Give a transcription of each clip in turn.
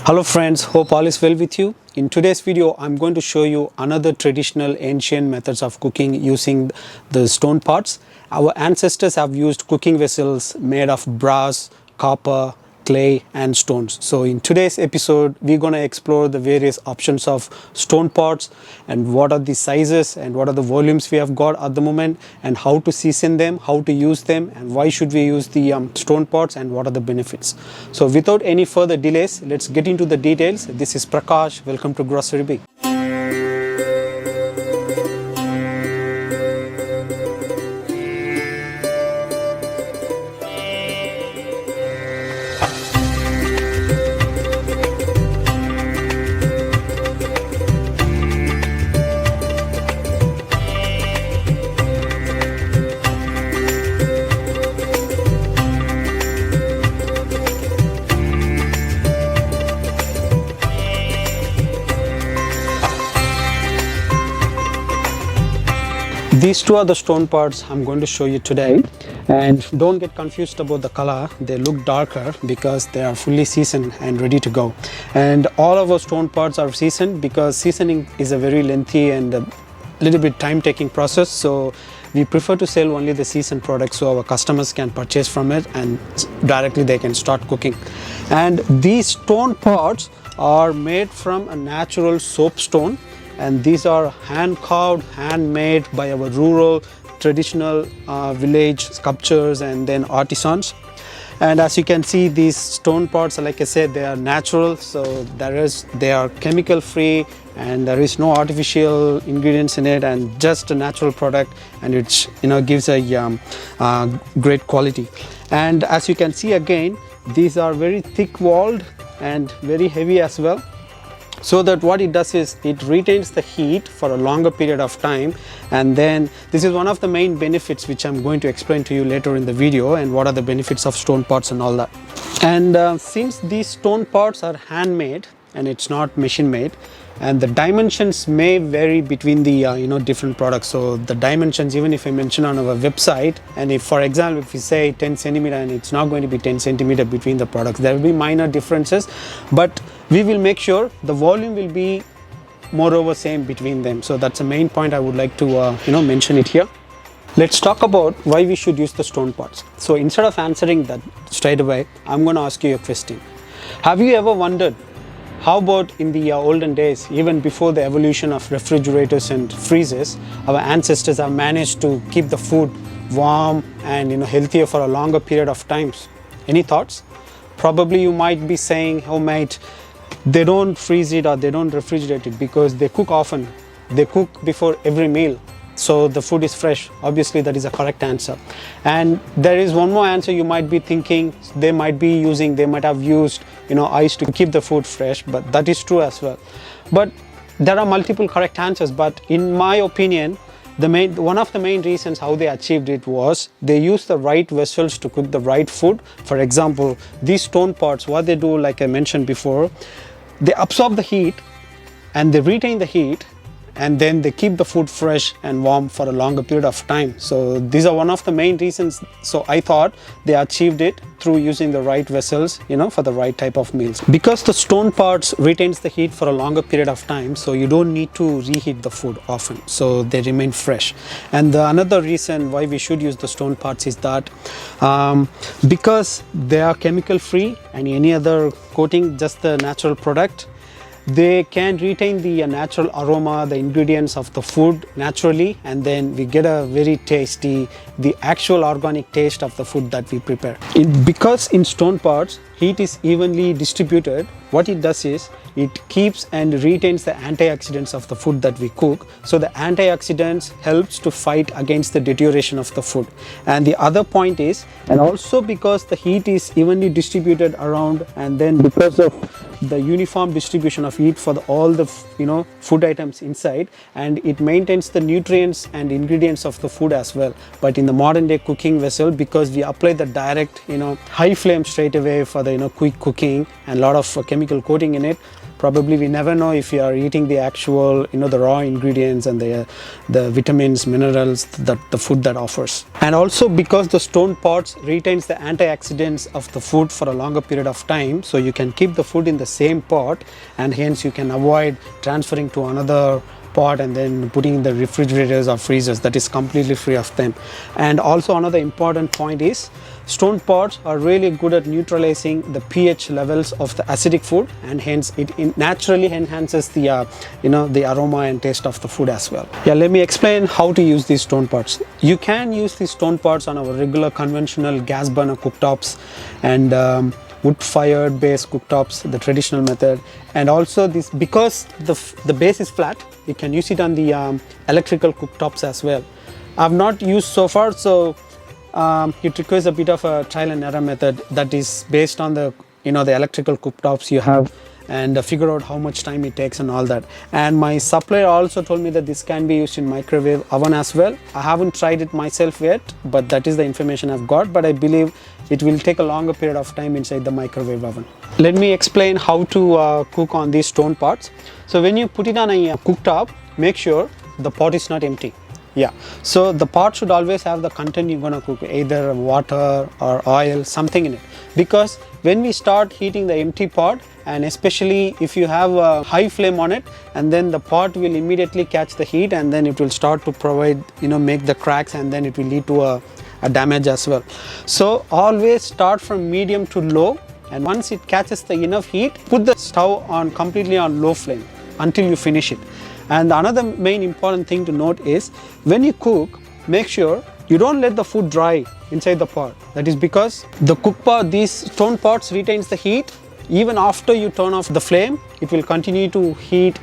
Hello friends, hope all is well with you. In today's video, I'm going to show you another traditional ancient methods of cooking using the stone pots. Our ancestors have used cooking vessels made of brass, copper, clay and stones. So in today's episode, we're going to explore the various options of stone pots and what are the sizes and what are the volumes we have got at the moment and how to season them, how to use them and why should we use the stone pots and what are the benefits. So without any further delays, let's get into the details. This is Prakash. Welcome to Grocery Bee. These two are the stone pots I'm going to show you today, and don't get confused about the color. They look darker because they are fully seasoned and ready to go. And all of our stone pots are seasoned because seasoning is a very lengthy and a little bit time-taking process. So we prefer to sell only the seasoned products so our customers can purchase from it and directly they can start cooking. And these stone pots are made from a natural soapstone. And these are hand carved, handmade by our rural traditional village sculptors and then artisans. And as you can see, these stone pots, like I said, they are natural, so they are chemical free and there is no artificial ingredients in it and just a natural product, and it gives a great quality. And as you can see again, these are very thick walled and very heavy as well. So that what it does is it retains the heat for a longer period of time, and then this is one of the main benefits which I'm going to explain to you later in the video, and what are the benefits of stone pots and all that. And since these stone pots are handmade and it's not machine made, and the dimensions may vary between the different products. So the dimensions, even if I mention on our website, and if for example if we say 10 centimeter and it's not going to be 10 centimeter between the products, there will be minor differences, but we will make sure the volume will be moreover same between them. So that's the main point I would like to mention it here. Let's talk about why we should use the stone pots. So instead of answering that straight away, I'm going to ask you a question. Have you ever wondered how about in the olden days, even before the evolution of refrigerators and freezers, our ancestors have managed to keep the food warm and healthier for a longer period of times? Any thoughts? Probably you might be saying, oh mate, they don't freeze it or they don't refrigerate it because they cook often. They cook before every meal, so the food is fresh. Obviously that is a correct answer. And there is one more answer you might be thinking, they might have used ice to keep the food fresh, but that is true as well. But there are multiple correct answers, but in my opinion, one of the main reasons how they achieved it was they used the right vessels to cook the right food. For example, these stone pots, what they do, like I mentioned before, they absorb the heat and they retain the heat, and then they keep the food fresh and warm for a longer period of time. So these are one of the main reasons. So I thought they achieved it through using the right vessels, for the right type of meals. Because the stone pots retains the heat for a longer period of time, so you don't need to reheat the food often, so they remain fresh. And another reason why we should use the stone pots is that because they are chemical free and any other coating, just the natural product, they can retain the natural aroma, the ingredients of the food naturally, and then we get a very tasty, the actual organic taste of the food that we prepare. Because in stone pots, heat is evenly distributed, what it does is it keeps and retains the antioxidants of the food that we cook. So the antioxidants helps to fight against the deterioration of the food. And the other point is, and also because the heat is evenly distributed around, and then because of the uniform distribution of heat for all the food items inside, and it maintains the nutrients and ingredients of the food as well. But in the modern day cooking vessel, because we apply the direct high flame straight away for the quick cooking and a lot of chemical coating in it, Probably we never know if you are eating the actual, the raw ingredients and the vitamins, minerals that the food that offers. And also because the stone pots retains the antioxidants of the food for a longer period of time, so you can keep the food in the same pot, and hence you can avoid transferring to another pot and then putting in the refrigerators or freezers. That is completely free of them. And also another important point is stone pots are really good at neutralizing the pH levels of the acidic food, and hence it naturally enhances the the aroma and taste of the food as well. Yeah, let me explain how to use these stone pots. You can use these stone pots on our regular conventional gas burner cooktops and wood fired based cooktops, the traditional method. And also this, because the base is flat, you can use it on the electrical cooktops as well. I've not used so far, so it requires a bit of a trial and error method that is based on the the electrical cooktops you have, and figure out how much time it takes and all that. And my supplier also told me that this can be used in microwave oven as well. I haven't tried it myself yet, but that is the information I've got. But I believe it will take a longer period of time inside the microwave oven. Let me explain how to cook on these stone pots. So when you put it on a cooktop, make sure the pot is not empty. Yeah, so the pot should always have the content you're gonna cook, either water or oil, something in it. Because when we start heating the empty pot, and especially if you have a high flame on it, and then the pot will immediately catch the heat, and then it will start to provide, make the cracks, and then it will lead to a damage as well. So always start from medium to low, and once it catches the enough heat, put the stove on completely on low flame until you finish it. And another main important thing to note is when you cook, make sure you don't let the food dry inside the pot. That is because the cook pot, these stone pots retains the heat. Even after you turn off the flame, it will continue to heat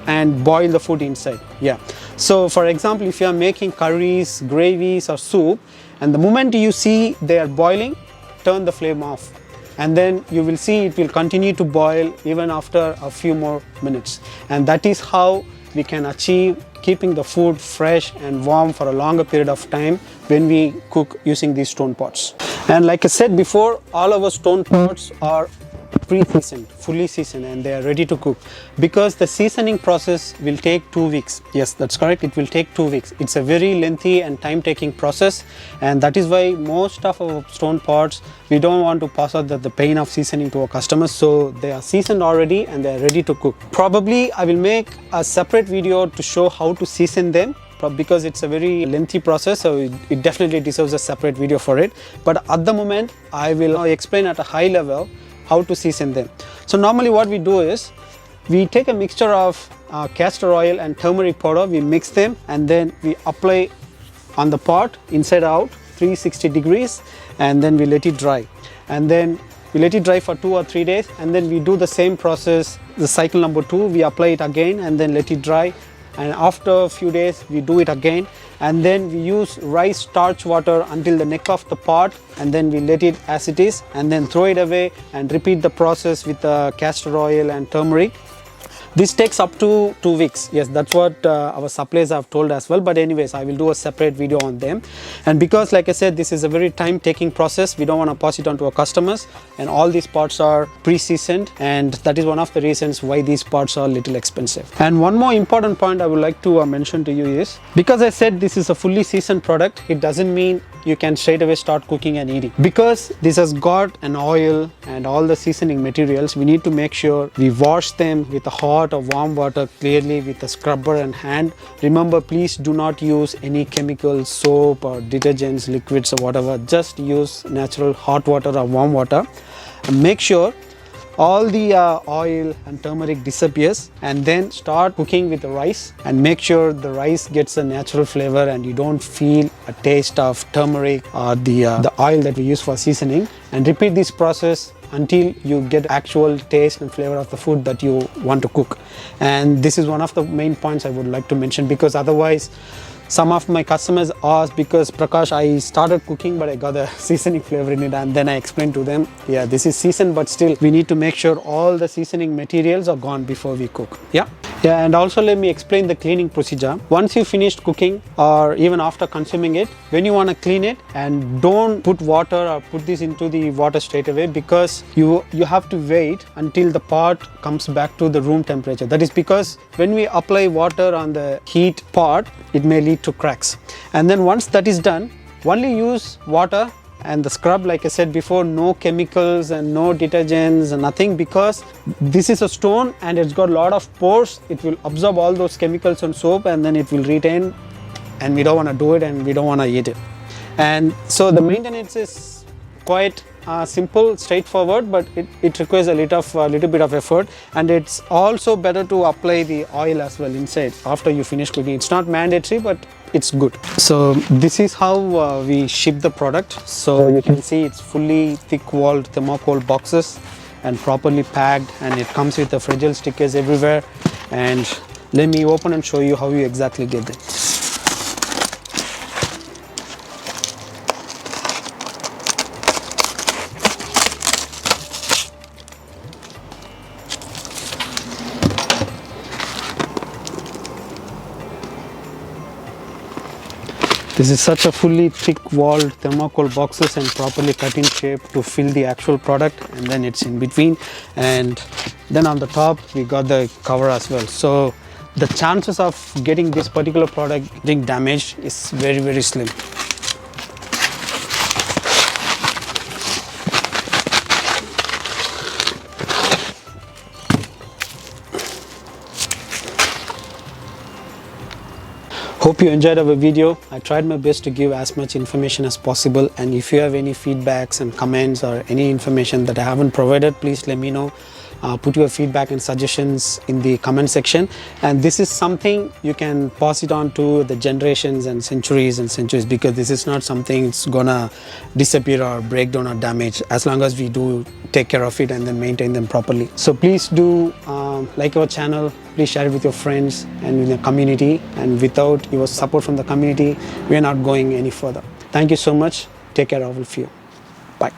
and boil the food inside. Yeah. So for example, if you are making curries, gravies or soup, and the moment you see they are boiling, turn the flame off. And then you will see it will continue to boil even after a few more minutes. And that is how we can achieve keeping the food fresh and warm for a longer period of time when we cook using these stone pots. And like I said before, all our stone pots are pre-seasoned, fully seasoned, and they are ready to cook, because the seasoning process will take 2 weeks. Yes, that's correct, it will take 2 weeks. It's a very lengthy and time-taking process, and that is why most of our stone pots, we don't want to pass out the pain of seasoning to our customers, so they are seasoned already and they are ready to cook. Probably I will make a separate video to show how to season them, because it's a very lengthy process, so it definitely deserves a separate video for it. But at the moment, I will explain at a high level how to season them. So normally what we do is, we take a mixture of castor oil and turmeric powder, we mix them, and then we apply on the pot inside out 360 degrees, and then we let it dry. And then we let it dry for 2 or 3 days, and then we do the same process, the cycle number 2, we apply it again and then let it dry. And after a few days we do it again, and then we use rice starch water until the neck of the pot, and then we let it as it is, and then throw it away and repeat the process with castor oil and turmeric. This takes up to 2 weeks. Yes, that's what our suppliers have told as well. But anyways, I will do a separate video on them. And because, like I said, this is a very time-taking process, we don't want to pass it on to our customers. And all these pots are pre-seasoned, and that is one of the reasons why these pots are a little expensive. And one more important point I would like to mention to you is, because I said this is a fully seasoned product, it doesn't mean you can straight away start cooking and eating. Because this has got an oil and all the seasoning materials, we need to make sure we wash them with a hot or warm water clearly with a scrubber and hand. Remember, please do not use any chemicals, soap or detergents, liquids or whatever. Just use natural hot water or warm water. And make sure all the oil and turmeric disappears, and then start cooking with the rice, and make sure the rice gets a natural flavor and you don't feel a taste of turmeric or the oil that we use for seasoning. And repeat this process until you get actual taste and flavor of the food that you want to cook. And this is one of the main points I would like to mention, because otherwise some of my customers asked, because Prakash, I started cooking but I got a seasoning flavor in it, and then I explained to them, yeah, this is seasoned, but still we need to make sure all the seasoning materials are gone before we cook. Yeah, and also let me explain the cleaning procedure. Once you finished cooking or even after consuming it, when you want to clean it, and don't put water or put this into the water straight away, because you have to wait until the pot comes back to the room temperature. That is because when we apply water on the heat pot, it may lead to cracks. And then once that is done, only use water and the scrub, like I said before, no chemicals and no detergents and nothing, because this is a stone and it's got a lot of pores. It will absorb all those chemicals and soap, and then it will retain, and we don't want to do it and we don't want to eat it. And so the maintenance is quite simple, straightforward, but it requires a little bit of effort, and it's also better to apply the oil as well inside after you finish cooking. It's not mandatory, but it's good. So this is how we ship the product. So you can see it's fully thick-walled thermocol boxes and properly packed, and it comes with the fragile stickers everywhere. And let me open and show you how you exactly get it. This is such a fully thick-walled thermocol boxes and properly cut in shape to fill the actual product, and then it's in between, and then on the top we got the cover as well. So the chances of getting this particular product getting damaged is very, very slim. Hope you enjoyed our video. I tried my best to give as much information as possible, and if you have any feedbacks and comments or any information that I haven't provided, please let me know. Put your feedback and suggestions in the comment section, and this is something you can pass it on to the generations and centuries, because this is not something it's gonna disappear or break down or damage, as long as we do take care of it and then maintain them properly. So please do like our channel, please share it with your friends and in the community, and without your support from the community, we are not going any further. Thank you so much. Take care of all of you. Bye.